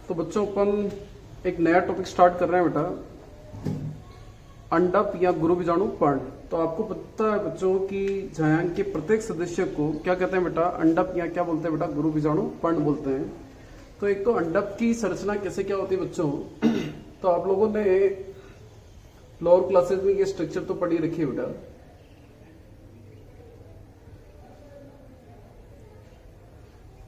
तो बच्चों अपन एक नया टॉपिक स्टार्ट कर रहे हैं बेटा, अंडप या गुरु बीजाणु पर्ण। तो आपको पता है बच्चों कि झायांग के प्रत्येक सदस्य को क्या कहते हैं बेटा, अंडप या क्या बोलते हैं बेटा, गुरु बीजाणु पर्ण बोलते हैं। तो एक तो अंडप की संरचना कैसे क्या होती है बच्चों, तो आप लोगों ने लोअर क्लासेस में ये स्ट्रक्चर तो पढ़ी रखी है बेटा।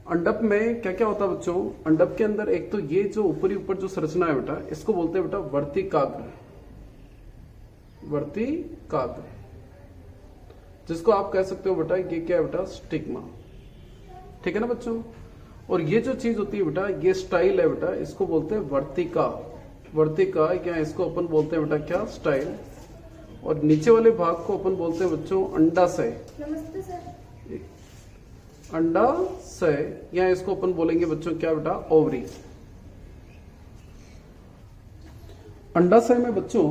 अंडप में क्या क्या होता है बच्चों, अंडप के अंदर एक तो ये जो ऊपर जो संरचना है बेटा, इसको बोलते हैं बेटा वर्तिकाग्र, वर्तिकाग्र, जिसको आप कह सकते हो बेटा ये क्या है बेटा, स्टिग्मा। ठीक है ना बच्चों। और ये जो चीज होती है बेटा, ये स्टाइल है बेटा, इसको बोलते हैं वर्तिका, वर्तिका क्या इसको अपन बोलते हैं बेटा क्या, स्टाइल। और नीचे वाले भाग को अपन बोलते हैं बच्चों अंडाशय। नमस्ते सर। अंडाशय या इसको अपन बोलेंगे बच्चों क्या बेटा, ओवरी। अंडाशय में बच्चों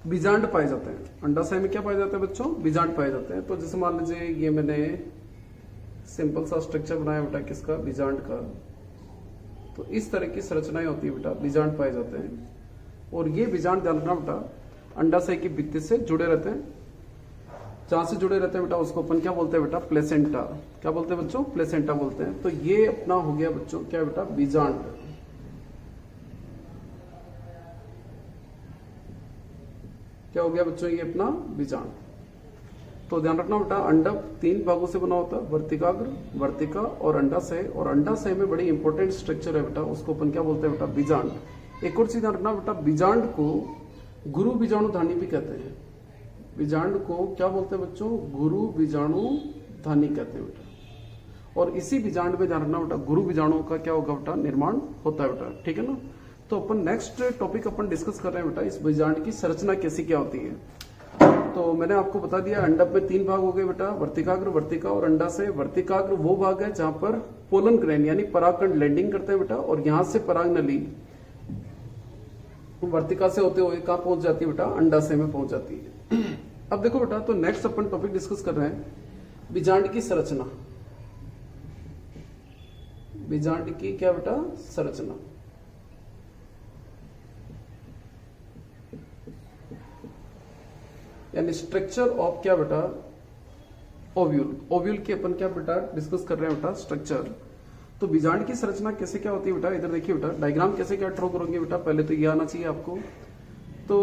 बीजांड पाए जाते हैं। अंडाशय में क्या पाए जाते हैं बच्चों, बीजांड पाए जाते हैं। तो जैसे मान लीजिए ये मैंने सिंपल सा स्ट्रक्चर बनाया बेटा किसका, बीजांड का। तो इस तरह की संरचनाएं होती है बेटा, बीजांड पाए जाते हैं। और ये बीजांड ध्यान रखना बेटा, अंडाशय की भित्ति से जुड़े रहते हैं। जहां से जुड़े रहते हैं बेटा उसको अपन क्या बोलते हैं बेटा, प्लेसेंटा। क्या बोलते हैं बच्चों, प्लेसेंटा बोलते हैं। तो ये अपना हो गया बच्चों क्या बेटा, बीजांड। क्या हो गया बच्चों, ये अपना बीजांड। तो ध्यान रखना बेटा, अंडप 3 भागों से बना होता है, वर्तिकाग्र, वर्तिका और अंडाशय। और अंडाशय में बड़ी इंपॉर्टेंट स्ट्रक्चर है बेटा, उसको अपन क्या बोलते हैं बेटा, बीजांड। एक और चीज ध्यान रखना बेटा, बीजांड को गुरु बीजाणु धानी भी कहते हैं। बीजांड को क्या बोलते हैं बच्चों, गुरु बीजाणु धानी कहते हैं बेटा। और इसी बीजांड में ध्यान रखना बेटा, गुरु बीजाणु का क्या होगा बेटा, निर्माण होता है बेटा। ठीक है ना। तो अपन नेक्स्ट टॉपिक अपन डिस्कस कर रहे हैं बेटा, इस बीजांड की संरचना कैसी क्या होती है। तो मैंने आपको बता दिया, अंडप में 3 भाग हो गए बेटा, वर्तिकाग्र, वर्तिका और अंडाशय। वर्तिकाग्र वो भाग है जहां पर पोलन ग्रेन यानी परागकण लैंडिंग करते हैं बेटा, और यहां से पराग नली वर्तिका से होते हुए कहां पहुंच जाती है बेटा, अंडाशय में पहुंच जाती है। अब देखो बेटा, तो नेक्स्ट अपन टॉपिक डिस्कस कर रहे हैं बीजांड की संरचना। बीजांड की क्या बेटा, संरचना। यानी स्ट्रक्चर ऑफ क्या बेटा, ओव्यूल। ओव्यूल के अपन क्या बेटा डिस्कस कर रहे हैं बेटा, स्ट्रक्चर। तो बीजांड की संरचना कैसे क्या होती है बेटा, इधर देखिए बेटा, डायग्राम कैसे क्या ड्रॉ करोगे बेटा, पहले तो ये आना चाहिए आपको। तो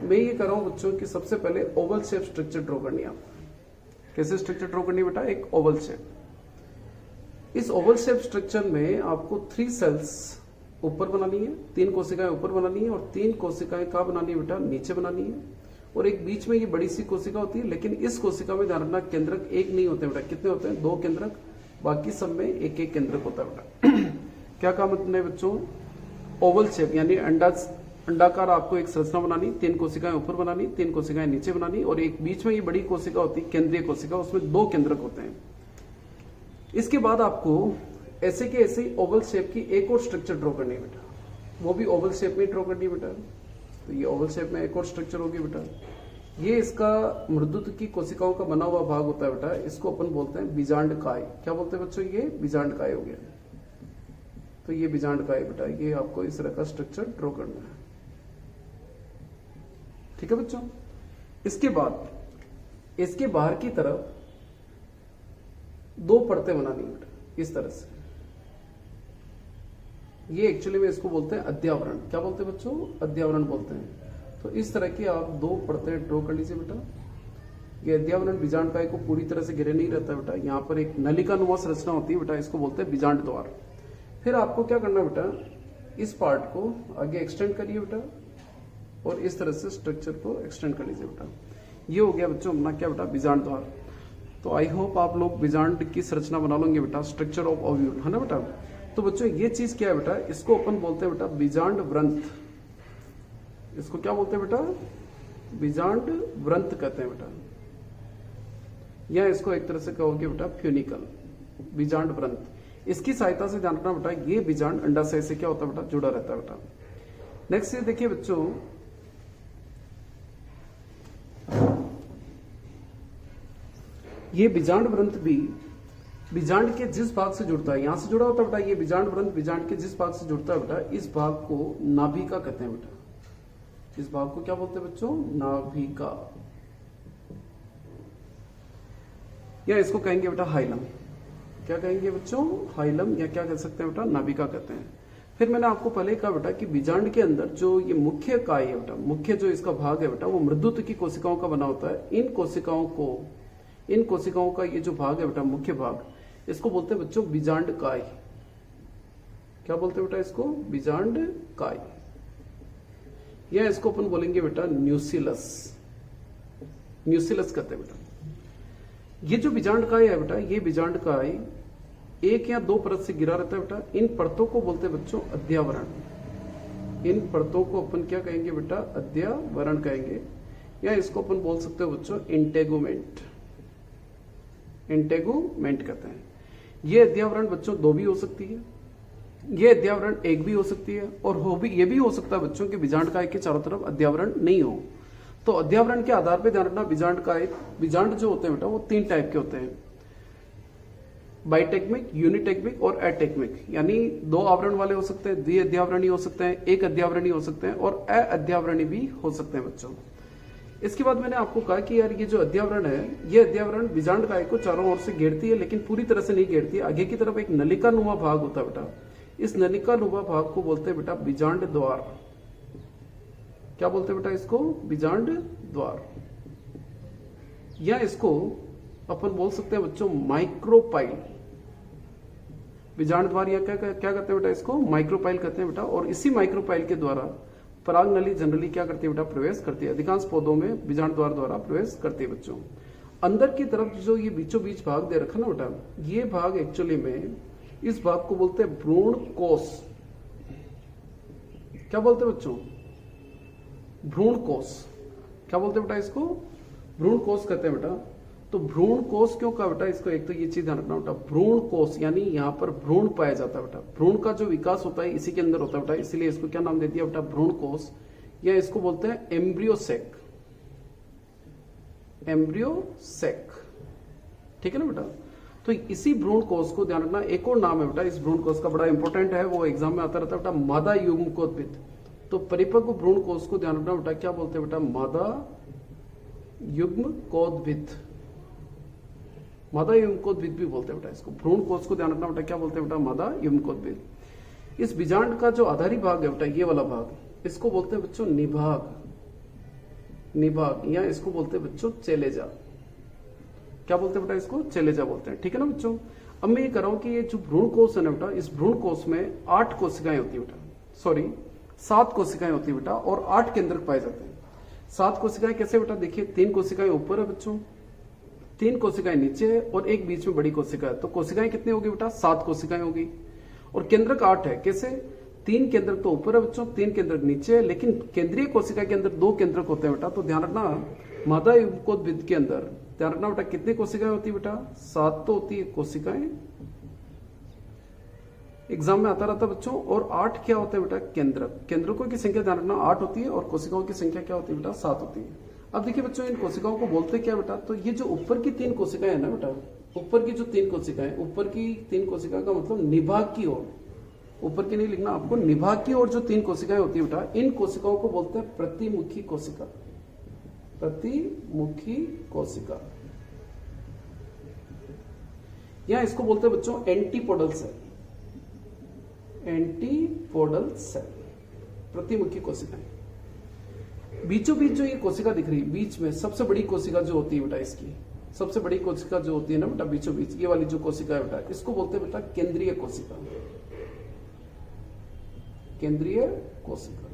मैं ये कर रहा हूं बच्चों कि सबसे पहले ओवल शेप स्ट्रक्चर ड्रॉ करनी है आपको। कैसे स्ट्रक्चर ड्रॉ करनी है बेटा, एक ओवल शेप। इस ओवल शेप स्ट्रक्चर में आपको 3 सेल्स ऊपर बनानी है, 3 कोशिकाएं ऊपर बनानी है, और 3 कोशिकाएं कहां बनानी है बेटा, नीचे बनानी है। और एक बीच में ये बड़ी सी कोशिका होती है, लेकिन इस कोशिका में ध्यान रखना केंद्रक एक नहीं होते बेटा, कितने होते हैं, 2 केंद्रक। बाकी सब में एक एक केंद्रक होता है बेटा। क्या काम है बच्चों, ओवल शेप यानी अंडाकार आपको एक संरचना बनानी, 3 कोशिकाएं ऊपर बनानी, 3 कोशिकाएं नीचे बनानी, और एक बीच में ये बड़ी कोशिका होती है, केंद्रीय कोशिका, उसमें 2 केंद्रक होते हैं। इसके बाद आपको ऐसे के ऐसे ओवल शेप की एक और स्ट्रक्चर ड्रॉ करनी है बेटा, वो भी ओवल शेप में ड्रॉ करनी है बेटा। तो ये ओवल शेप में एक और स्ट्रक्चर होगी बेटा। ये इसका मृदुत्व की कोशिकाओं का बना हुआ भाग होता है बेटा, इसको अपन बोलते हैं बीजांड काय। क्या बोलते हैं बच्चों, ये बीजांड काय हो गया। तो ये बीजांड काय बेटा, ये आपको इस तरह का स्ट्रक्चर ड्रॉ करना है। ठीक है बच्चों। इसके बाद इसके बाहर की तरफ 2 परतें बनानी है बेटा, इस तरह से। ये एक्चुअली में इसको बोलते हैं अध्यावरण। क्या बोलते हैं बच्चों, अध्यावरण बोलते हैं। तो इस तरह की आप 2 परतें ड्रॉ कर लीजिए बेटा। ये अध्यावरण बीजांड काय को पूरी तरह से घेरे नहीं रहता बेटा, यहाँ पर एक नलिका नुमा संरचना होती है बेटा, इसको बोलते हैं बीजांड द्वार। फिर आपको क्या करना बेटा, इस पार्ट को आगे एक्सटेंड करिए बेटा, और इस तरह से स्ट्रक्चर को एक्सटेंड कर लीजिए बेटा। ये हो गया बच्चों अपना क्या बेटा, बीजांड द्वार। तो आई होप आप लोग बीजांड की संरचना बना लोगे बेटा, स्ट्रक्चर ऑफ ओव्यूल, है ना बेटा। तो बच्चों ये चीज क्या है बेटा, इसको अपन बोलते हैं बेटा बीजांड व्रंत। इसको क्या बोलते हैं बेटा, बीजांड व्रंत कहते हैं बेटा, या इसको एक तरह से कहोगे बेटा फ्यूनिकल, बीजांड व्रंत। इसकी सहायता से ध्यान रखना बेटा, ये बीजांड अंडाशय से क्या होता है बेटा, जुड़ा रहता है बेटा। नेक्स्ट ये देखिए बच्चों, ये बीजांड व्रंत भी बीजांड के जिस भाग से जुड़ता है, यहां से जुड़ा होता है बेटा, ये बीजांड व्रंत बीजांड के जिस भाग से जुड़ता है बेटा, इस भाग को नाभिका कहते हैं बेटा। इस भाग को क्या बोलते हैं बच्चों? नाभिका, या इसको कहेंगे बेटा हाइलम। क्या कहेंगे बच्चों? हाइलम, या क्या कह सकते हैं बेटा? नाभिका कहते हैं। फिर मैंने आपको पहले कहा बेटा कि बीजांड के अंदर जो ये मुख्य काय है बेटा, मुख्य जो इसका भाग है बेटा, वो मृदुत्व की कोशिकाओं का बना होता है। इन कोशिकाओं का ये जो भाग है बेटा, मुख्य भाग, इसको बोलते हैं बच्चों बीजांड काय। क्या बोलते हैं बेटा इसको? बीजांड काय, या इसको अपन बोलेंगे बेटा न्यूसिलस। न्यूसिलस कहते हैं बेटा। ये जो बीजांड काय है बेटा, ये बीजांड काय एक या दो परत से गिरा रहता है बेटा। इन परतों को बोलते हैं बच्चों अध्यावरण। इन परतों को अपन क्या कहेंगे बेटा? अध्यावरण कहेंगे, या इसको अपन बोल सकते हो बच्चों इंटेगुमेंट। इंटेगुमेंट कहते हैं। ये अध्यावरण बच्चों दो भी हो सकती है, ये अध्यावरण एक भी हो सकती है, और ये भी हो सकता है बच्चों कि बीजांड काय के चारों तरफ अध्यावरण नहीं हो। तो अध्यावरण के आधार पर ध्यान रखना, बीजांड जो होते हैं बेटा वो तीन टाइप के होते हैं, बाइटेक्मिक, यूनिटेक्मिक और एटेक्मिक। यानी दो आवरण वाले हो सकते हैं, द्विअध्यावरणी हो सकते हैं, एक अध्यावरणी हो सकते हैं, और अध्यावरणी भी हो सकते हैं बच्चों। इसके बाद मैंने आपको कहा कि यार ये जो अध्यावरण है, ये अध्यावरण बीजांड काय को चारों ओर से घेरती है, लेकिन पूरी तरह से नहीं घेरती। आगे की तरफ एक नलिका नुमा भाग होता है बेटा, इस नलिका नुमा भाग को बोलते हैं बेटा बीजांड द्वार। क्या बोलते हैं बेटा इसको? बीजांड द्वार, या इसको अपन बोल सकते हैं बच्चों माइक्रोपाइल। बीजांड द्वार, या क्या कहते हैं बेटा इसको? माइक्रोपाइल कहते हैं बेटा। और इसी माइक्रोपाइल के द्वारा पराग नली जनरली क्या करती है बेटा? प्रवेश करती है। अधिकांश पौधों में बीजांड द्वार द्वारा प्रवेश करती है बच्चों। अंदर की तरफ जो ये बीचों बीच भाग दे रखा ना बेटा, ये भाग एक्चुअली में, इस भाग को बोलते हैं भ्रूण कोश। क्या बोलते हैं बच्चों? भ्रूण कोश। क्या बोलते हैं बेटा इसको? भ्रूण कोश कहते हैं बेटा। तो भ्रूण कोश क्यों कहा बेटा इसको? एक तो ये चीज ध्यान रखना बेटा, भ्रूण कोश यानी यहाँ पर भ्रूण पाया जाता है बेटा। भ्रूण का जो विकास होता है इसी के अंदर होता है बेटा, इसीलिए इसको क्या नाम दे दिया बेटा? भ्रूण कोश, या इसको बोलते हैं एम्ब्रियोसेक। एम्ब्रियोसेक, ठीक है ना बेटा। तो इसी भ्रूण कोश को ध्यान रखना, एक और नाम है बेटा इस भ्रूण कोश का, बड़ा इंपॉर्टेंट है, वो एग्जाम में आता रहता है बेटा, मादा युग्मकोद्भिद। तो परिपक्व भ्रूण कोश को ध्यान रखना बेटा, क्या बोलते हैं बेटा? मादा युग्मकोद्भिद। मादा युग्मकोद्भिद भी बोलते हैं बेटा इसको। भ्रूण कोश को ध्यान रखना बेटा, क्या बोलते हैं बेटा? मादा युग्मकोद्भिद। इस बीजांड का जो आधारी भाग है बेटा, ये वाला भाग, इसको बोलते हैं बच्चों निभाग। निभाग, या इसको बोलते हैं बच्चों चेलेजा। क्या बोलते हैं बेटा इसको? चेलेजा बोलते हैं, ठीक है ना बच्चों। अब मैं ये कर रहा हूं कि ये जो भ्रूण कोश है ना बेटा, इस भ्रूण कोश में 8 कोशिकाएं होती है बेटा, सॉरी 7 कोशिकाएं होती है बेटा, और 8 केंद्रक पाए जाते हैं। 7 कोशिकाएं कैसे बेटा? देखिए, 3 कोशिकाएं ऊपर है बच्चों, 3 कोशिकाएं नीचे है, और एक बीच में बड़ी कोशिका है। तो कोशिकाएं कितनी होगी बेटा? 7 कोशिकाएं होगी, और केंद्रक 8 है। कैसे? 3 केंद्रक तो ऊपर है बच्चों, 3 केंद्रक नीचे है, लेकिन केंद्रीय कोशिका के अंदर 2 केंद्रक होते हैं बेटा। तो ध्यान रखना, मादा युग्मकोद्भिद के अंदर ध्यान रखना बेटा, कितनी कोशिकाएं होती है बेटा? 7 तो होती है कोशिकाएं, एग्जाम में आता रहता बच्चों। और 8 क्या होते हैं बेटा? केंद्रक। केंद्रकों की संख्या ध्यान रखना 8 होती है, और कोशिकाओं की संख्या क्या होती है बेटा? 7 होती है। अब देखिए बच्चों, इन कोशिकाओं को बोलते क्या बेटा? तो ये जो ऊपर की 3 कोशिकाएं है ना बेटा, ऊपर की जो 3 कोशिकाएं, ऊपर की 3 कोशिका का मतलब निभाग की ओर, ऊपर की नहीं लिखना आपको, निभाग की ओर जो 3 कोशिकाएं होती है बेटा, इन कोशिकाओं को बोलते हैं प्रतिमुखी कोशिका। प्रतिमुखी कोशिका, या इसको बोलते हैं बच्चों एंटीपोडल सेल। एंटीपोडल सेल, प्रतिमुखी कोशिकाएं। बीचों बीच जो ये कोशिका दिख रही है, बीच में सबसे बड़ी कोशिका जो होती है बेटा, इसकी सबसे बड़ी कोशिका जो होती है ना बेटा बीचों बीच, ये वाली जो कोशिका है बेटा, इसको बोलते हैं बेटा केंद्रीय कोशिका। केंद्रीय कोशिका।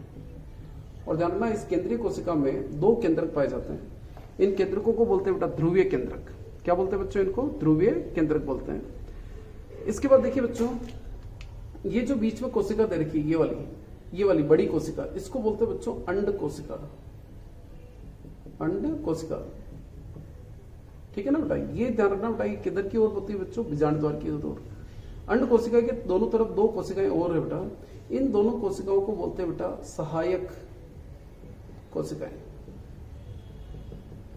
और ध्यान रखना, इस केंद्रीय कोशिका में 2 केंद्रक पाए जाते हैं। इन केंद्रकों को बोलते हैं बेटा ध्रुवीय केंद्रक। क्या बोलते हैं बच्चों? इनको ध्रुवीय केंद्रक बोलते हैं। इसके बाद देखिए बच्चों, ये जो बीच में कोशिका दे रखी है, ये वाली बड़ी कोशिका, इसको बोलते हैं बच्चों अंड कोशिका। अंड कोशिका, ठीक है ना बेटा। ये ध्यान रखना बेटा, ये किधर की ओर होती है बच्चों? बीजांड द्वार की ओर। अंड कोशिका के दोनों तरफ 2 कोशिकाएं और है बेटा। इन दोनों कोशिकाओं को बोलते हैं बेटा सहायक कोशिकाएं।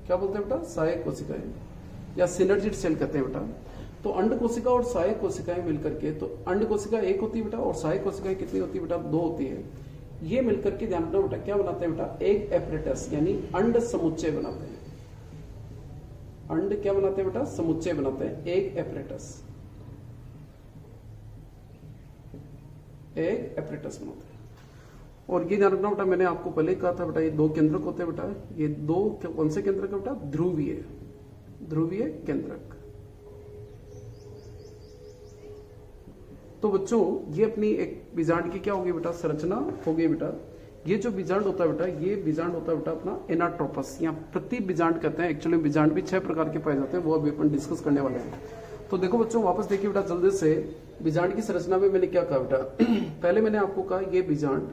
क्या बोलते हैं बेटा? सहायक कोशिकाएं, या सिनर्जिड सेल कहते हैं बेटा। तो अंड कोशिका और सहायक कोशिकाएं मिलकर के, तो अंड कोशिका एक होती है बेटा और सहायक कोशिकाएं कितनी होती है बेटा, 2 होती है। ये मिलकर के ध्यान रखना बेटा क्या बनाते हैं बेटा, एग एपरेटस यानी अंड समुच्चय बनाते हैं। अंड क्या बनाते हैं बेटा, समुच्चय बनाते हैं, एग एपरेटस, एग एपरेटस बनाते हैं। और ये ध्यान रखना बेटा, मैंने आपको पहले कहा था बेटा ये 2 केंद्रक होते हैं बेटा। ये 2 कौन से केंद्रक है बेटा, ध्रुवीय, ध्रुवीय केंद्रक। तो बच्चों ये अपनी एक बीजांड की क्या होगी बेटा, संरचना होगी बेटा। ये जो बीजांड होता है बेटा, ये बीजांड होता है बेटा अपना एनाट्रोपस या प्रति बीजांड कहते हैं। एक्चुअली बीजांड भी 6 प्रकार के पाए जाते हैं, वो अभी अपन डिस्कस करने वाले हैं। तो देखो बच्चों वापस देखिए बेटा जल्दी से, बीजांड की संरचना में मैंने क्या कहा बेटा पहले मैंने आपको कहा ये बीजांड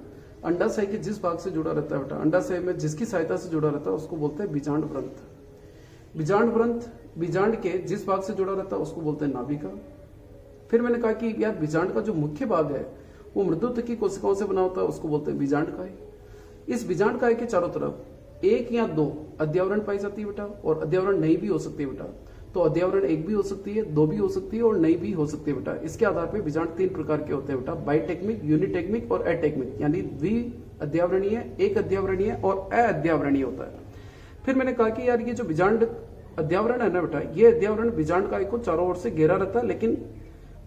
अंडाशय के जिस भाग से जुड़ा रहता है बेटा, अंडाशय में जिसकी सहायता से जुड़ा रहता है उसको बोलते हैं बीजांड ग्रंथ। बीजांड ग्रंथ बीजांड के जिस भाग से जुड़ा रहता है उसको बोलते हैं नाभिका। फिर मैंने कहा कि यार बीजांड का जो मुख्य भाग है वो मृदुत्वकी कोशिकाओं से बना होता है, उसको बोलते हैं बीजांड काय। इस बीजांड काय के चारों तरफ 1 या 2 अध्यावरण पाई जाती है बेटा, और अध्यावरण नहीं भी हो सकती है बेटा। तो अध्यावरण 1 भी हो सकती है, 2 भी हो सकती है और नहीं भी हो सकती है बेटा। इसके आधार पर बीजांड 3 प्रकार के होते हैं बेटा, बाइटेक्मिक, यूनिटेक्मिक और एटेक्मिक, यानी द्वि अध्यावरणीय, एक अध्यावरणीय और अध्यावरणीय होता है। फिर मैंने कहा कि यार ये जो बीजांड अध्यावरण है ना बेटा, ये अध्यावरण बीजांड काय को चारों ओर से घेरा रहता है, लेकिन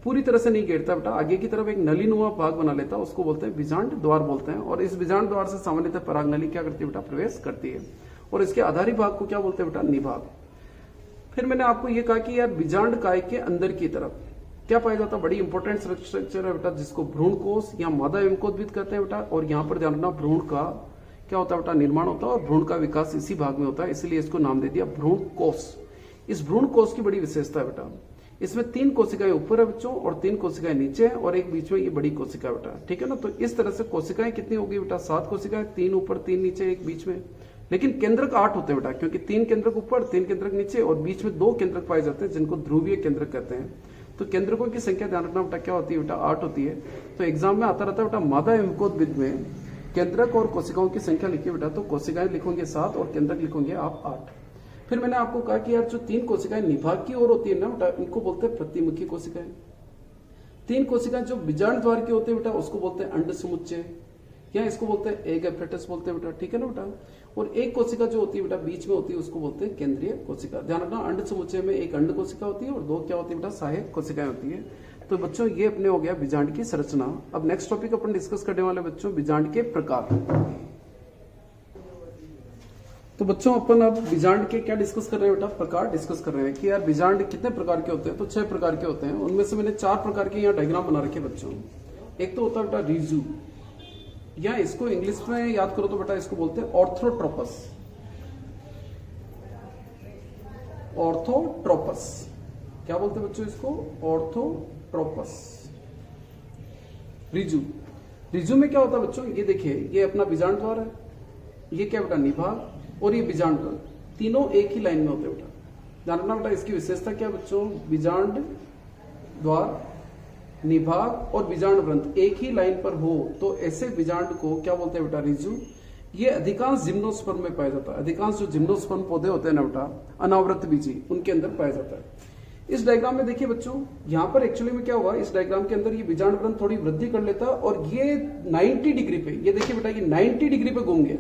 पूरी तरह से नहीं घेरता बेटा, आगे की तरफ एक नलीनुमा भाग बना लेता है, उसको बोलते हैं बीजांड द्वार बोलते हैं। और इस बीजांड द्वार से सामान्यतः पराग नली क्या करती है बेटा, प्रवेश करती है। और इसके आधारी भाग को क्या बोलते हैं बेटा, निभाग। फिर मैंने आपको ये कहा कि यार बीजांड काय के अंदर की तरफ क्या पाया जाता है, बड़ी इंपॉर्टेंट स्ट्रक्चर है बेटा, जिसको भ्रूण कोश या मादा एवंकोद्भिद कहते हैं बेटा। और यहाँ पर ध्यान रखना भ्रूण का क्या होता है बेटा, निर्माण होता है, और भ्रूण का विकास इसी भाग में होता है, इसलिए इसको नाम दे दिया भ्रूण कोश। इस भ्रूण कोश की बड़ी विशेषता है बेटा, इसमें 3 कोशिकाएं ऊपर है बच्चों और 3 कोशिकाएं नीचे है, और एक बीच में ये बड़ी कोशिका बेटा, ठीक है ना। तो इस तरह से कोशिकाएं कितनी होगी बेटा, 7 कोशिकाएं, 3 ऊपर 3 नीचे, एक बीच में। लेकिन केंद्रक 8 होते हैं बेटा, क्योंकि 3 केंद्रक ऊपर, 3 केंद्रक नीचे और बीच में 2 केंद्रक पाए जाते हैं, जिनको ध्रुवीय केंद्रक कहते हैं। तो केंद्रकों की संख्या ध्यान रखना बेटा क्या होती है बेटा, 8 होती है। तो एग्जाम में आता रहता है बेटा, मादा एवंकोद्भिद में केंद्रक और कोशिकाओं की संख्या लिखिए बेटा, तो कोशिकाएं लिखोगे 7 और केंद्रक लिखोगे आप 8। फिर मैंने आपको कहा कि यार जो 3 कोशिकाएं निभाग की ओर होती है ना बेटा, इनको बोलते हैं प्रतिमुखी कोशिकाएं। 3 कोशिकाएं जो बीजांड द्वार की होती है बेटा, उसको बोलते हैं अंड समुच्चय, या इसको बोलते हैं एग एपरेटस बोलते हैं बेटा, ठीक है ना बेटा। और एक कोशिका जो होती है बेटा बीच में होती है, उसको बोलते हैं केंद्रीय कोशिका। ध्यान रखना, अंड समुच्चय में एक अंड कोशिका होती है और 2 क्या होती है बेटा, सहायक कोशिकाएं होती है। तो बच्चों ये अपने हो गया बीजांड की संरचना। अब नेक्स्ट टॉपिक अपन डिस्कस करने वाले बच्चों बीजांड के प्रकार। तो बच्चों अपन अब बीजांड के क्या डिस्कस कर रहे हैं बेटा, प्रकार डिस्कस कर रहे हैं कि यार बीजांड कितने प्रकार के होते हैं। तो 6 प्रकार के होते हैं, उनमें से मैंने 4 प्रकार के यहाँ डायग्राम बना रखे बच्चों। एक तो होता है बेटा रिजू, या इसको इंग्लिश में याद करो तो बेटा इसको बोलते हैं ऑर्थोट्रोपस। ऑर्थोट्रोपस क्या बोलते हैं बच्चों इसको, ऑर्थोट्रोपस। रिजू, रिजू में क्या होता है बच्चों, ये देखिए ये अपना बीजांड द्वार है, ये क्या बेटा निभाग, और ये बीजांड द्वार, तीनों एक ही लाइन में होते हैं बेटा। ध्यान रखना बेटा इसकी विशेषता क्या बच्चों, बीजांड द्वार, निभाग और बीजांड ग्रंथ एक ही लाइन पर हो तो ऐसे बीजांड को क्या बोलते हैं बेटा, रिजू। ये अधिकांश जिम्नोस्पर्म में पाया जाता है। अधिकांश जो जिम्नोस्पर्म पौधे होते हैं ना बेटा, अनावृत बीजी, उनके अंदर पाया जाता है। इस डायग्राम में देखिए बच्चों, यहाँ पर एक्चुअली में क्या हुआ, इस डायग्राम के अंदर ये बीजांड ग्रंथ थोड़ी वृद्धि कर लेता और ये 90 डिग्री पे, ये देखिए बेटा ये 90 डिग्री पे घूम गया।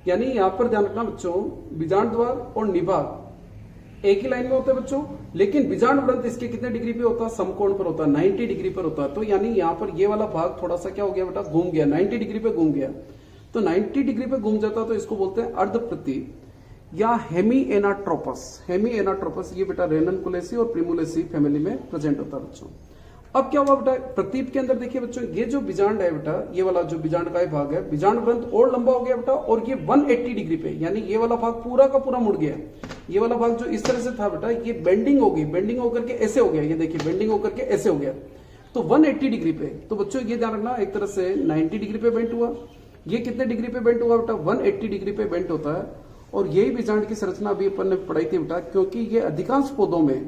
यानी यहाँ पर ध्यान रखना बच्चों, बीजांड द्वार और निभाग एक ही लाइन में होते हैं बच्चों, लेकिन बीजांड ग्रंथ इसके कितने डिग्री पे होता है, समकोण पर होता है, 90 डिग्री पर होता है। तो यानी यहाँ पर ये वाला भाग थोड़ा सा क्या हो गया बेटा, घूम गया, 90 डिग्री पे घूम गया। तो 90 डिग्री पे घूम जाता तो इसको बोलते हैं अर्धप्रतीप या हेमी एनाट्रोपस। हेमी एनाट्रोपस ये बेटा रेननकुलेसी और प्रिमुलेसी फैमिली में प्रेजेंट होता है बच्चों। अब क्या हुआ बेटा, प्रतीप के अंदर देखिए बच्चों, ये जो बीजांड है बेटा, ये वाला जो बीजांड का भाग है, बीजांड ग्रंथ और लंबा हो गया बेटा, और ये 180 डिग्री पे, यानी ये वाला भाग पूरा का पूरा मुड़ गया। ये वाला भाग जो इस तरह से था बेटा, ये बेंडिंग हो गई, बेंडिंग होकर के ऐसे हो गया, ये देखिए बेंडिंग होकर के ऐसे हो गया, तो 180 डिग्री पे। तो बच्चों ये ध्यान रखना, एक तरह से 90 डिग्री पे बेंट हुआ, ये कितने डिग्री पे बेंट हुआ बेटा, 180 डिग्री पे बेंट होता है। और यही बीजांड की संरचना अभी अपन ने पढ़ाई थी बेटा, क्योंकि ये अधिकांश पौधों में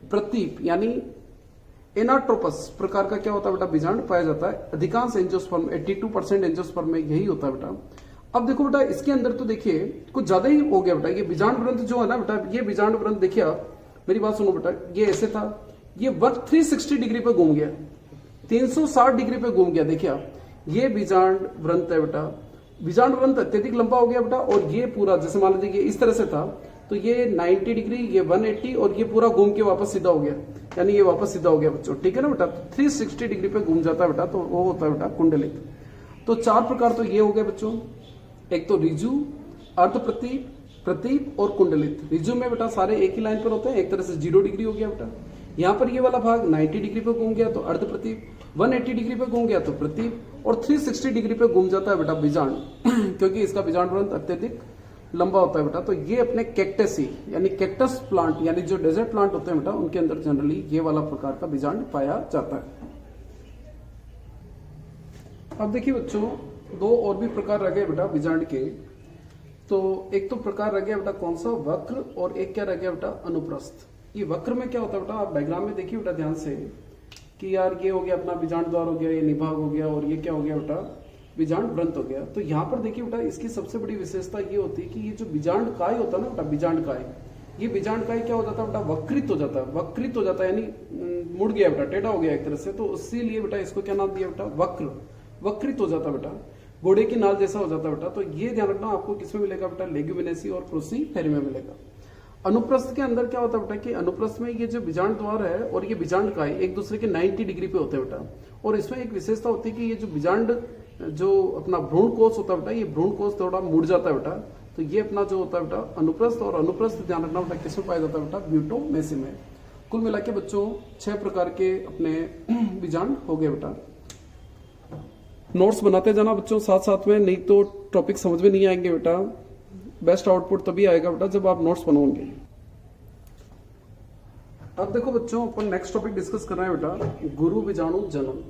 प्रतीप यानी एनाट्रोपस प्रकार का क्या होता है बेटा, बीजांड पाया जाता है। अधिकांश एंजियोस्पर्म 82% एंजियोस्पर्म में यही होता है बेटा। अब देखो बेटा इसके अंदर तो देखिए कुछ ज्यादा ही हो गया बेटा, ये बीजांड ग्रंथ जो है ना बेटा, ये बीजांड ग्रंथ देखिए आप, मेरी बात सुनो बेटा, ये ऐसे था, ये वक्र 360 डिग्री पे घूम गया, 360 डिग्री पे घूम गया। देखिए आप, ये बीजांड वृंत है बेटा, बीजांड वृंत अत्यधिक लंबा हो गया बेटा, और ये पूरा जैसे मान लीजिए इस तरह से था, तो ये 90 डिग्री, ये 180, और ये पूरा घूम के वापस सीधा हो गया, यानी ये वापस सीधा हो गया बच्चों, ठीक है ना बेटा। 360 डिग्री पे घूम जाता है बेटा, तो वो होता है बेटा कुंडलित। तो 4 प्रकार तो ये हो गए बच्चों, एक तो रिजु, अर्ध प्रतीप, प्रतीप और कुंडलित। रिजु में बेटा सारे एक ही लाइन पर होते हैं, एक तरह से 0 डिग्री हो गया बेटा। यहाँ पर ये वाला भाग 90 डिग्री पे घूम गया तो अर्ध प्रतीप, 180 डिग्री पे घूम गया तो प्रतीप, और 360 डिग्री पे घूम जाता है बेटा बीजांड क्योंकि इसका बीजांड वृंत अत्यधिक लंबा होता है बेटा। तो ये अपने कैक्टसी यानी कैक्टस प्लांट यानी जो डेजर्ट प्लांट होते हैं बेटा, उनके अंदर जनरली ये वाला प्रकार का बीजांड पाया जाता है। अब देखिए बच्चों, 2 और भी प्रकार रह गए बेटा बीजांड के। तो एक तो प्रकार रह गया बेटा कौन सा, वक्र, और एक क्या रह गया बेटा, अनुप्रस्थ। ये वक्र में क्या होता है बेटा, आप डायग्राम में देखिए बेटा ध्यान से कि यार ये हो गया अपना बीजांड द्वार हो गया, ये निभाग हो गया, और ये क्या हो गया बेटा, बीजांड वृंत हो गया। तो यहाँ पर देखिए बेटा, इसकी सबसे बड़ी विशेषता ये होती है कि ये जो बीजांड काय होता है ना बेटा, बीजांड काय, ये बीजांड काय क्या हो जाता है बेटा, वक्रित हो जाता है, वक्रित हो जाता है, यानी मुड़ गया बेटा, टेढ़ा हो गया एक तरह से। तो इसीलिए बेटा इसको क्या नाम दिया बेटा, वक्र, वक्रित हो जाता बेटा, घोड़े की नाल जैसा हो जाता बेटा। तो ये ध्यान रखना, आपको किसमें मिलेगा बेटा, लेग्यूमिनेसी और क्रूसीफेरी में मिलेगा। अनुप्रस्थ के अंदर क्या होता है बेटा कि अनुप्रस्थ में ये जो बीजांड द्वार है और ये बीजांड काय एक दूसरे के 90 डिग्री पे होते हैं बेटा। और इसमें एक विशेषता होती है कि ये जो बीजांड जो अपना भ्रूण कोष होता है बेटा, ये भ्रूण कोष थोड़ा मुड़ जाता है बेटा। तो ये अपना जो होता है बेटा अनुप्रस्थ, और अनुप्रस्थ ध्यान रखना बेटा किसमें पाया जाता है बेटा, ब्यूटोमेसी में। कुल मिला के बच्चों 6 प्रकार के अपने बीजांड हो गए बेटा। नोट्स बनाते जाना बच्चों साथ साथ में, नहीं तो टॉपिक समझ में नहीं आएंगे बेटा। बेस्ट आउटपुट तभी आएगा बेटा जब आप नोट्स बनाओगे। अब देखो बच्चों, अपन नेक्स्ट टॉपिक डिस्कस कर रहे हैं बेटा, गुरु बीजाणु जनन,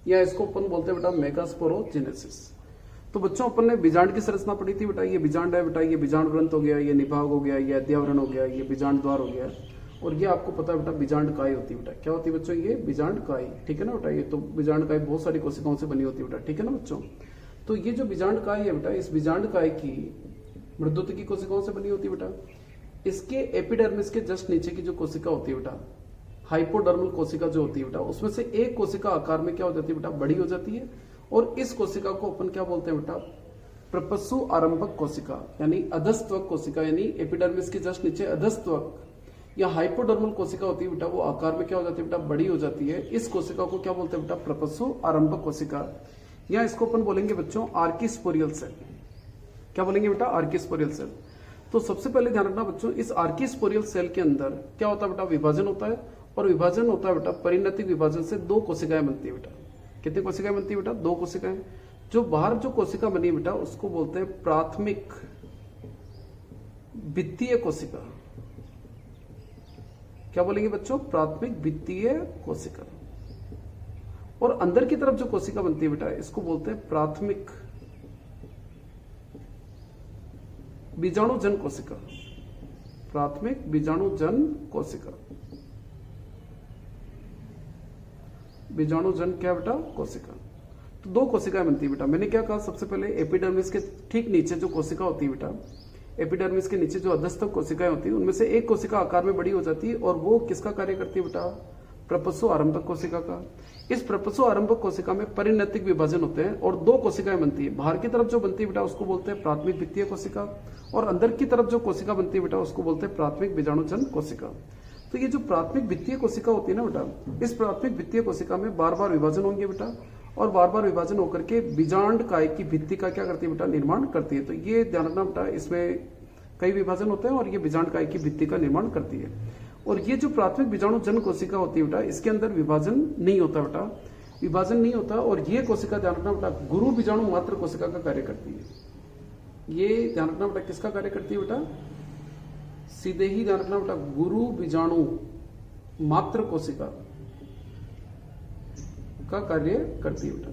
या इसको अपन बोलते हैं बेटा मेगास्पोरोजेनेसिस। तो बच्चों अपन ने बीजांड की संरचना पढ़ी थी बेटा, ये बीजांड है बेटा, ये बीजांड वृंत हो गया, ये निभाग हो गया, ये अध्यावरण हो गया, ये बीजांड द्वार हो गया, और ये आपको पता है बेटा बीजांड काय होती है बेटा। क्या होती है बच्चों, ये बीजांड काय, ठीक है ना बेटा। ये तो बीजांड काय बहुत सारी कोशिकाओं से बनी होती है बेटा, ठीक है ना बच्चों। तो ये जो बीजांड काय है बेटा, इस बीजांड काय की मृदुत्व की कोशिकाओं से बनी होती है बेटा। इसके एपिडर्मिस के जस्ट नीचे की जो कोशिका होती है बेटा, हाइपोडर्मल कोशिका जो होती है बेटा, उसमें से एक कोशिका आकार में क्या हो जाती है बेटा, बड़ी हो जाती है। और इस कोशिका को अपन क्या बोलते हैं बेटा, प्रपस्सु आरंभक कोशिका, यानी अधस्त्वक कोशिका, यानी एपिडर्मिस के जस्ट नीचे अधस्त्वक या हाइपोडर्मल कोशिका होती है बेटा, वो आकार में क्या हो जाती है बेटा, बड़ी हो जाती है। इस कोशिका को क्या बोलते हैं बेटा, प्रपस्सु आरंभक कोशिका, या इसको अपन बोलेंगे बच्चों आर्किस्पोरियल सेल। क्या बोलेंगे बेटा, आर्किस्पोरियल सेल। तो सबसे पहले ध्यान रखना बच्चों, इस आर्किस्पोरियल सेल के अंदर क्या होता है बेटा, विभाजन होता है। और विभाजन होता है बेटा परिणतिक विभाजन से 2 कोशिकाएं बनती है बेटा। कितनी कोशिकाएं बनती है बेटा, 2 कोशिकाएं। जो बाहर जो कोशिका बनी है बेटा, उसको बोलते हैं प्राथमिक वित्तीय कोशिका। क्या बोलेंगे बच्चों, प्राथमिक वित्तीय कोशिका। और अंदर की तरफ जो कोशिका बनती है बेटा, इसको बोलते हैं प्राथमिक बीजाणुजन कोशिका, प्राथमिक बीजाणुजन कोशिका। बीजाणुजन क्या बेटा, कोशिका। तो 2 कोशिकाएं बनती है बेटा। मैंने क्या कहा, सबसे पहले एपिडर्मिस के ठीक नीचे जो कोशिका होती है बेटा, एपिडर्मिस के नीचे जो अधस्तक कोशिकाएं होती है, उनमें से एक कोशिका आकार में बड़ी हो जाती है, और वो किसका कार्य करती है बेटा, प्रपस्सु आरंभक कोशिका का। इस प्रपस्सु आरंभक कोशिका में परिणतिक विभाजन होते हैं और 2 कोशिकाएं बनती है। बाहर की तरफ जो बनती है बेटा, उसको बोलते हैं प्राथमिक वित्तीय कोशिका, और अंदर की तरफ जो कोशिका बनती है बेटा, उसको बोलते हैं प्राथमिक बीजाणुजन कोशिका। तो ये जो प्राथमिक वित्तीय कोशिका होती है ना बेटा, इस प्राथमिक वित्तीय कोशिका में बार बार विभाजन होंगे बेटा, और बार बार विभाजन होकर के बीजांड काय की भित्ति का क्या करती है बेटा, निर्माण करती है। तो ये ध्यान रखना बेटा, इसमें कई विभाजन होते हैं और ये बीजांड काय की भित्ति का निर्माण करती है। और ये जो प्राथमिक बीजाणुजन कोशिका होती है बेटा, इसके अंदर विभाजन नहीं होता बेटा, विभाजन नहीं होता। और ये कोशिका ध्यान रखना बेटा, गुरु बीजाणु मात्र कोशिका का कार्य करती है। ये ध्यान रखना बेटा, किसका कार्य करती है बेटा, सीधे ही ध्यान रखना बेटा, गुरु बीजाणु मात्र कोशिका का कार्य करती है बेटा।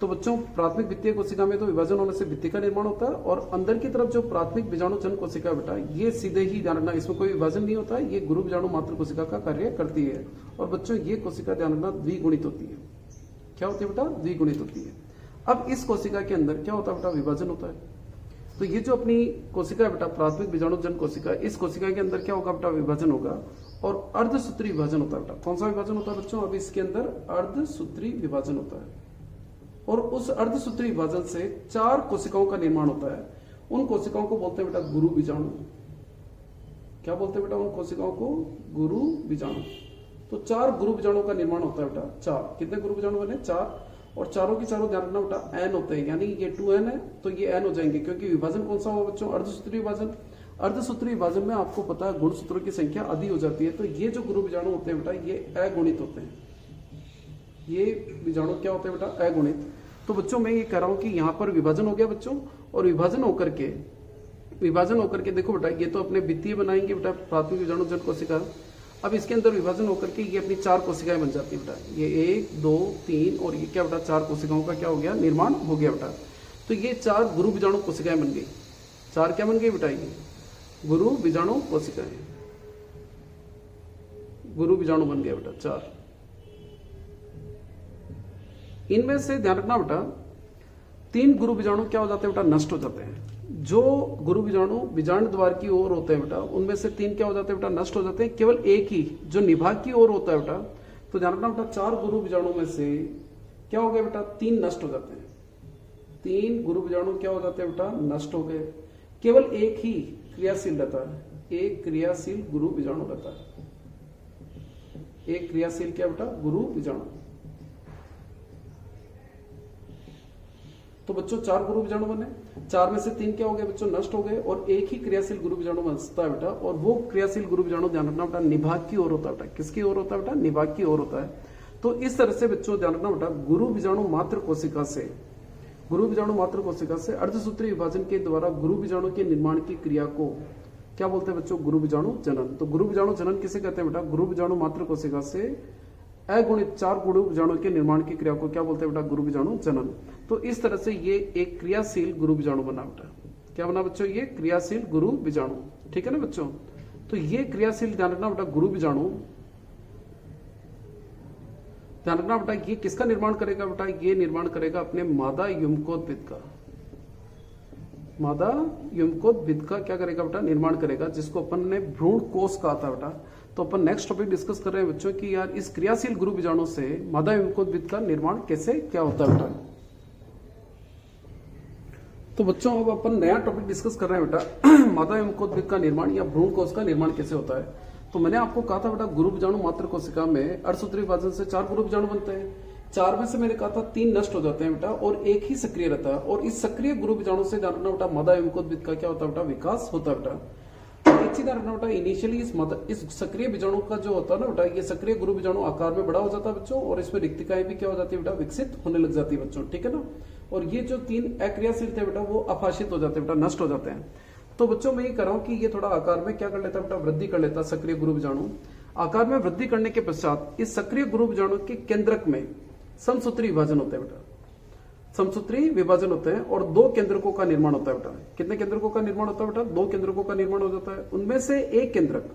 तो बच्चों प्राथमिक वित्तीय कोशिका में तो विभाजन होने से भित्ति का निर्माण होता है, और अंदर की तरफ जो प्राथमिक बीजाणुजन कोशिका बेटा, ये सीधे ही ध्यान रखना, इसमें कोई विभाजन नहीं होता है, ये गुरु बीजाणु मात्र कोशिका का कार्य करती है। और बच्चों ये कोशिका ध्यान रखना द्विगुणित होती है। क्या होती है बेटा, द्विगुणित होती है। अब इस कोशिका के अंदर क्या होता है बेटा, विभाजन होता है। तो ये जो अपनी कोशिका है बेटा, प्राथमिक बीजाणु जन कोशिका, इस कोशिका के अंदर क्या होगा बेटा, विभाजन होगा और अर्धसूत्री विभाजन होता है बेटा। कौन सा विभाजन होता है बच्चों, अब इसके अंदर अर्धसूत्री विभाजन होता है और उस अर्धसूत्री विभाजन से 4 कोशिकाओं का निर्माण होता है। उन कोशिकाओं को बोलते हैं बेटा गुरु बीजाणु। क्या बोलते हैं बेटा उन कोशिकाओं को, गुरु बीजाणु। तो 4 गुरु बीजाणुओं का निर्माण होता है बेटा, 4। कितने गुरु बीजाणु बने, 4। और चारों की चारों ध्यान रखना बेटा एन होते हैं, यानी ये 2n है तो ये n हो जाएंगे, क्योंकि विभाजन कौन सा होगा बच्चों, अर्धसूत्री विभाजन। अर्धसूत्री विभाजन में आपको पता है गुणसूत्रों की संख्या अधिक हो जाती है, तो ये जो गुरु बीजाणु होते हैं बेटा ये अगुणित होते हैं। ये बीजाणु क्या होते हैं बेटा, अगुणित। तो बच्चों मैं ये कह रहा हूं कि यहाँ पर विभाजन हो गया बच्चों, और विभाजन होकर के देखो बेटा, ये तो अपने वित्तीय बनाएंगे बेटा प्राथमिक बीजाणु जन कोशिका। अब इसके अंदर विभाजन होकर के ये अपनी 4 कोशिकाएं बन जाती है बेटा, ये 1 2 3 और ये क्या बेटा 4 कोशिकाओं का क्या हो गया, निर्माण हो गया बेटा। तो ये 4 गुरु बीजाणु कोशिकाएं बन गई। 4 क्या बन गई बेटा, ये गुरु बीजाणु कोशिकाएं, गुरु बीजाणु बन गया बेटा 4। इनमें से ध्यान रखना बेटा 3 गुरु बीजाणु क्या हो जाते हैं बेटा, नष्ट हो जाते हैं। जो गुरु बीजाणु बीजांड द्वार की ओर होते हैं बेटा, उनमें से 3 क्या हो जाते हैं बेटा, नष्ट हो जाते हैं। केवल एक ही जो निभाग की ओर होता है बेटा, तो ध्यान रखना बेटा 4 गुरु बीजाणु में से क्या हो गया बेटा, 3 नष्ट हो जाते हैं। 3 गुरु बीजाणु क्या हो जाते हैं बेटा, नष्ट हो गए। केवल एक ही क्रियाशील रहता है, एक क्रियाशील गुरु बीजाणु रहता है। एक क्रियाशील क्या बेटा, गुरु बीजाणु। तो बच्चों 4 गुरु बीजाणु बने, 4 में से 3 क्या हो गए बच्चों, नष्ट हो गए, और एक ही क्रियाशील गुरु बीजाणु बचता है बेटा, और वो क्रियाशील गुरु बीजाणु ध्यान रखना बेटा निभाग की ओर होता है बेटा। किसकी ओर होता है बेटा, निभाग की ओर होता है। तो इस तरह से बच्चों ध्यान रखना बेटा गुरु बीजाणु मात्र कोशिका से, गुरु बीजाणु मात्र कोशिका से अर्धसूत्री विभाजन के द्वारा गुरु बीजाणु के निर्माण की क्रिया को क्या बोलते हैं बच्चों, गुरु बीजाणु जनन। तो गुरु बीजाणु जनन किसे कहते हैं बेटा, गुरु बीजाणु मात्र कोशिका से अगुणित 4 गुरु बीजाणु के निर्माण की क्रिया को क्या बोलते हैं बेटा, गुरु बीजाणु जनन। तो इस तरह से ये एक क्रियाशील गुरु बीजाणु बना बेटा। क्या बना बच्चों, ये क्रियाशील गुरु बीजाणु। ठीक है ना बच्चों। तो ये क्रियाशील ध्यान रखना बेटा गुरु बीजाणु, ध्यान रखना बेटा ये किसका निर्माण करेगा बेटा, ये निर्माण करेगा अपने मादा युग्मकोद्भिद का। मादा युग्मकोद्भिद का क्या करेगा बेटा, निर्माण करेगा, जिसको अपन ने भ्रूण कोष कहा था बेटा। तो अपन नेक्स्ट टॉपिक डिस्कस कर रहे हैं बच्चों कि यार इस क्रियाशील गुरु बीजाणु से मादा युग्मकोद्भिद का निर्माण कैसे क्या होता है बेटा। तो बच्चों अब अपन नया टॉपिक डिस्कस कर रहे हैं बेटा मादा युग्मकोद्भिद का निर्माण या भ्रूण कोष का निर्माण कैसे होता है। तो मैंने आपको कहा था बेटा गुरु बीजाणु मात्र कोशिका में अर्धसूत्री विभाजन से 4 गुरु बीजाणु बनते हैं। 4 में से मैंने कहा था 3 नष्ट हो जाते हैं बेटा, और एक ही सक्रिय रहता है। और इस सक्रिय गुरु बीजाणु से ध्यान रखना बेटा मादा युग्मकोद्भिद का क्या होता है बेटा, विकास होता है बेटा। एक चीज ध्यान रखना बेटा, इनिशियली इस सक्रिय बीजाणु का जो होता है ना बेटा, ये सक्रिय गुरु बीजाणु आकार में बड़ा हो जाता है बच्चों, और इसमें रिक्तिकाएं भी क्या हो जाती है बेटा, विकसित होने लग जाती है बच्चों। ठीक है ना। और ये जो 3 अक्रियाशील थे बेटा वो अपाशित हो जाते हैं बेटा, नष्ट हो जाते हैं। तो बच्चों मैं ये कर रहा हूं कि ये थोड़ा आकार में क्या कर लेता है बेटा, वृद्धि कर लेता है सक्रिय गुरु बीजाणु। आकार में वृद्धि करने के पश्चात इस सक्रिय गुरु बीजाणु के केंद्रक में समसूत्री विभाजन होते हैं बेटा, समसूत्री विभाजन होते हैं, और 2 केंद्रकों का निर्माण होता है बेटा। कितने केंद्रकों का निर्माण होता है बेटा, 2 केंद्रकों का निर्माण हो जाता है। उनमें से एक केंद्रक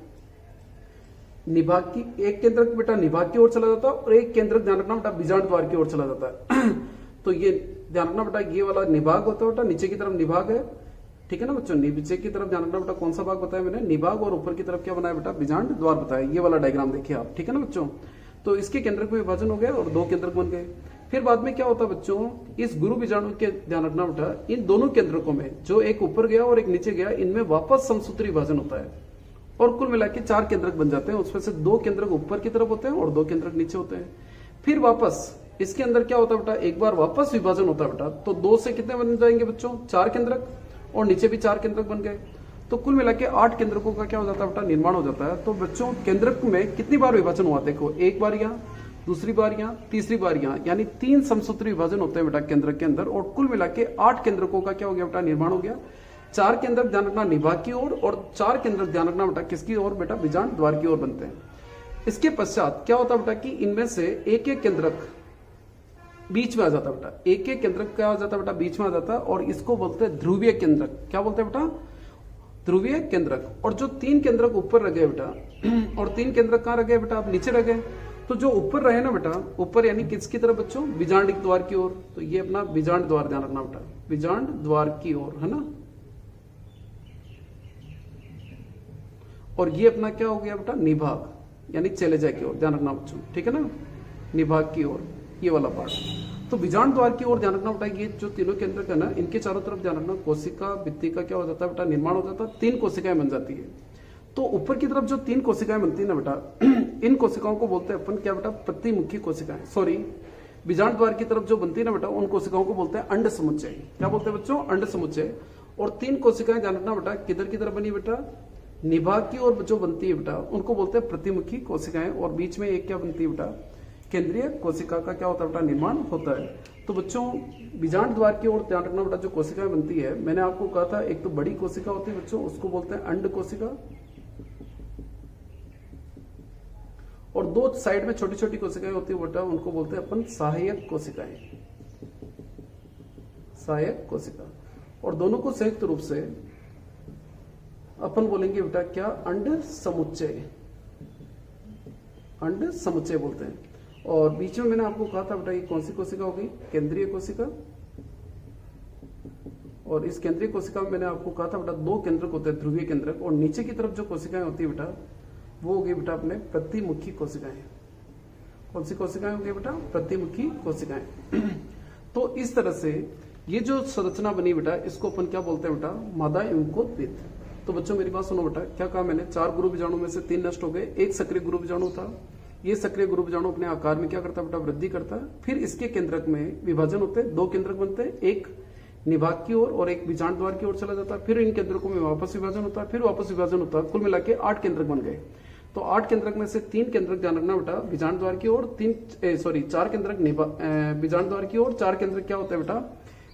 निभाग की, एक केंद्रक बेटा निभाग की ओर चला जाता है, और एक केंद्रक ध्यान रखना बेटा बीजांड द्वार की ओर चला जाता है तो ये ध्यान रखना बेटा ये वाला निभाग होता है बेटा, नीचे की तरफ निभाग है। ठीक है ना बच्चों, नीचे की तरफ ध्यान रखना बेटा कौन सा भाग बताया मैंने, निभाग, और ऊपर की तरफ क्या बनाया बेटा, बीजांड द्वार बताया। ये वाला डायग्राम देखिए आप। ठीक है ना बच्चों। तो इसके केंद्रक में विभाजन हो गया और 2 केंद्रक बन गए। फिर बाद में क्या होता है बच्चों, इस गुरु बीजाणु के ध्यान रखना बेटा इन दोनों केंद्रकों में, जो एक ऊपर गया और एक नीचे गया, इनमें वापस समसूत्री विभाजन होता है, और कुल मिला के 4 केंद्रक बन जाते हैं। उसमें से 2 केंद्रक ऊपर की तरफ होते हैं और 2 केंद्रक नीचे होते हैं। फिर वापस इसके अंदर क्या होता है बेटा, एक बार वापस विभाजन होता है बेटा, तो 2 से कितने बन जाएंगे बच्चों, 4 केंद्रक, और नीचे भी 4 केंद्रक बन गए। तो कुल मिला के 8 केंद्रकों का क्या हो जाता है बेटा, निर्माण हो जाता है। तो बच्चों केंद्रक में कितनी बार विभाजन हुआ देखो, एक बार या दूसरी बार या तीसरी बार, यानी 3 समसूत्री विभाजन होते हैं बेटा केंद्रक के अंदर, और कुल मिला के 8 केंद्रकों का क्या हो गया बेटा, निर्माण हो गया। 4 केंद्रक ध्यान रखना निभाग की ओर, और 4 केंद्रक ध्यान रखना बेटा किसकी ओर बेटा, बीजांड द्वार की ओर बनते हैं। इसके पश्चात क्या होता है बेटा कि इनमें से एक एक केंद्रक बीच में आ जाता है बेटा, एक एक केंद्रक क्या आ जाता है बेटा, बीच में आ जाता है, और इसको बोलते हैं ध्रुवीय केंद्रक। क्या बोलते हैं बेटा, ध्रुवीय केंद्रक। और जो 3 केंद्रक ऊपर रह गए बेटा, और 3 केंद्रक कहाँ रह गए बेटा, अब नीचे रह गए। तो जो ऊपर रहे ना बेटा, ऊपर यानी किसकी तरफ बच्चों, बीजांड द्वार की ओर। तो ये अपना बीजांड द्वार ध्यान रखना बेटा, बीजांड द्वार की ओर है ना, और ये अपना क्या हो गया बेटा, निभाग यानी चले जाए की ओर, ध्यान रखना बच्चों, ठीक है ना, निभाग की ओर, ये वाला पार्ट। तो बीजांड द्वार की ओर ध्यान रखना बेटा, ये जो तीनों केंद्र का ना, इनके चारों तरफ ध्यान रखना, कोशिका भित्ति का क्या हो जाता है बेटा, निर्माण हो जाता है, 3 कोशिकाएं बन जाती है। तो ऊपर की तरफ जो 3 कोशिकाएं बनती है ना बेटा, इन कोशिकाओं को बोलते हैं अपन क्या बेटा, प्रतिमुखी कोशिकाएं, सॉरी बीजांड द्वार की तरफ जो बनती है ना बेटा, उन कोशिकाओं को बोलते हैं अंड समुच्चय। क्या बोलते हैं बच्चों, अंड समुच्चय। और 3 कोशिकाएं ध्यान रखना बेटा, किधर की तरफ बनी बेटा, निभाग की ओर जो बनती है बेटा, उनको बोलते हैं प्रतिमुखी कोशिकाएं। और बीच में एक क्या बनती है बेटा, केंद्रीय कोशिका का क्या होता है बेटा, निर्माण होता है। तो बच्चों बीजांड द्वार की ओर ध्यान रखना बेटा, जो कोशिकाएं बनती है, मैंने आपको कहा था एक तो बड़ी कोशिका होती है बच्चों, उसको बोलते हैं अंड कोशिका, और 2 साइड में छोटी छोटी कोशिकाएं होती है बेटा, उनको बोलते हैं अपन सहायक कोशिकाएं, सहायक कोशिका। और दोनों को संयुक्त रूप से अपन बोलेंगे बेटा क्या, अंड समुच्चय, अंड समुच्चय बोलते हैं। और बीच में मैंने आपको कहा था बेटा, ये कौन सी कोशिका होगी, केंद्रीय कोशिका। और इस केंद्रीय कोशिका में मैंने आपको कहा था बेटा 2 केंद्रक होते हैं, ध्रुवीय केंद्रक। और नीचे की तरफ जो कोशिकाएं होती है बेटा, वो होगी बेटा अपने प्रतिमुखी कोशिकाएं। कौन सी कोशिकाएं होंगी बेटा, प्रतिमुखी कोशिकाएं। तो इस तरह से ये जो संरचना बनी बेटा, इसको अपन क्या बोलते हैं बेटा, मादा एवंकोद्भिद। तो बच्चों मेरी बात सुनो बेटा, क्या कहा मैंने, 4 गुरु बीजाणु में से 3 नष्ट हो गए, 1 सक्रिय गुरु बीजाणु था। ये सक्रिय गुरु बीजाणु अपने आकार में क्या करता है बेटा, वृद्धि करता है। फिर इसके केंद्रक में विभाजन होते हैं, 2 केंद्रक बनते हैं, एक निभाग की ओर और एक बीजांड द्वार की ओर चला जाता है। फिर इन केंद्रकों में वापस विभाजन होता है, फिर वापस विभाजन होता है, कुल मिला के 8 केंद्रक बन गए। तो 8 केंद्रक में से 3 केंद्रक ध्यान रखना बेटा बीजांड द्वार की ओर, 4 केंद्रक बीजांड द्वार की ओर, 4 केंद्रक क्या होते हैं बेटा,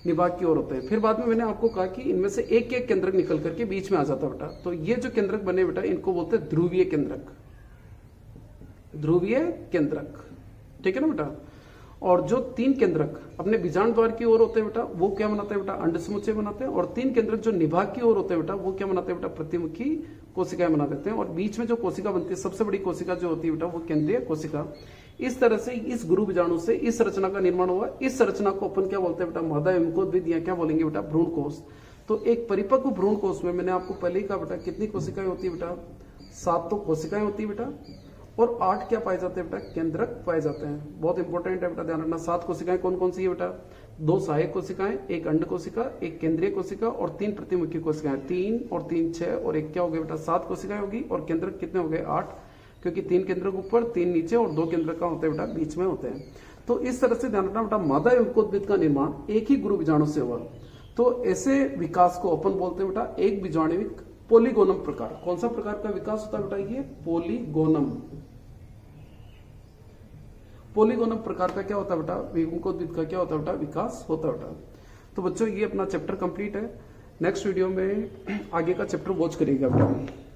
निभाग की ओर होते हैं। फिर बाद में मैंने आपको कहा कि इनमें से एक एक केंद्रक निकल करके बीच में आ जाता बेटा। तो ये जो केंद्रक बने बेटा, इनको बोलते हैं ध्रुवीय केंद्रक, ध्रुवीय केंद्रक, ठीक है ना बेटा। और जो 3 केंद्रक अपने बीजांड द्वार की ओर होते हैं बेटा, वो क्या बनाते हैं बेटा, अंड समुच्चय बनाते हैं। और 3 केंद्रक जो निभाग की ओर होते हैं बेटा, वो क्या बनाते हैं बेटा, प्रतिमुखी कोशिकाएं बना देते हैं। और बीच में जो कोशिका बनती है, सबसे बड़ी कोशिका जो होती है बेटा, वो केंद्रीय कोशिका। इस तरह से इस गुरु बीजाणु से इस रचना का निर्माण हुआ। इस रचना को अपन क्या बोलते हैं बेटा, मादा एवंकोद्भिद, या क्या बोलेंगे बेटा, भ्रूण कोश। तो एक परिपक्व भ्रूण कोश में मैंने आपको पहले ही कहा बेटा, कितनी कोशिकाएं होती है बेटा, 7 तो कोशिकाएं होती है बेटा, और 8 क्या पाए जाते हैं बेटा, केंद्रक पाए जाते हैं। बहुत इंपॉर्टेंट है बेटा, ध्यान रखना। 7 कोशिकाएं कौन कौन सी है बेटा, 2 सहायक कोशिकाएं, 1 अंड कोशिका, 1 केंद्रीय कोशिका और 3 प्रतिमुखी कोशिकाएं। 3 और 3 6 और 1 क्या हो गया बेटा, 7 कोशिकाएं होगी। और केंद्रक कितने हो गए, 8, क्योंकि 3 केंद्रक ऊपर, 3 नीचे और 2 केंद्रक का होते हैं बेटा बीच में होते हैं। तो इस तरह से ध्यान रखना बेटा, मादा एवंकोद्भिद का निर्माण एक ही गुरु बीजाणु से हुआ। तो ऐसे विकास को अपन बोलते हैं बेटा एक बीजाणुविक पोलीगोनम प्रकार। कौन सा प्रकार का विकास होता है बेटा, ये पोलीगोनम। पोलीगोनम प्रकार का क्या होता है बेटा, एवंकोद्भिद का क्या होता है बेटा, विकास होता है बेटा। तो बच्चों ये अपना चैप्टर कंप्लीट है। नेक्स्ट वीडियो में आगे का चैप्टर वॉच करिएगा बेटा।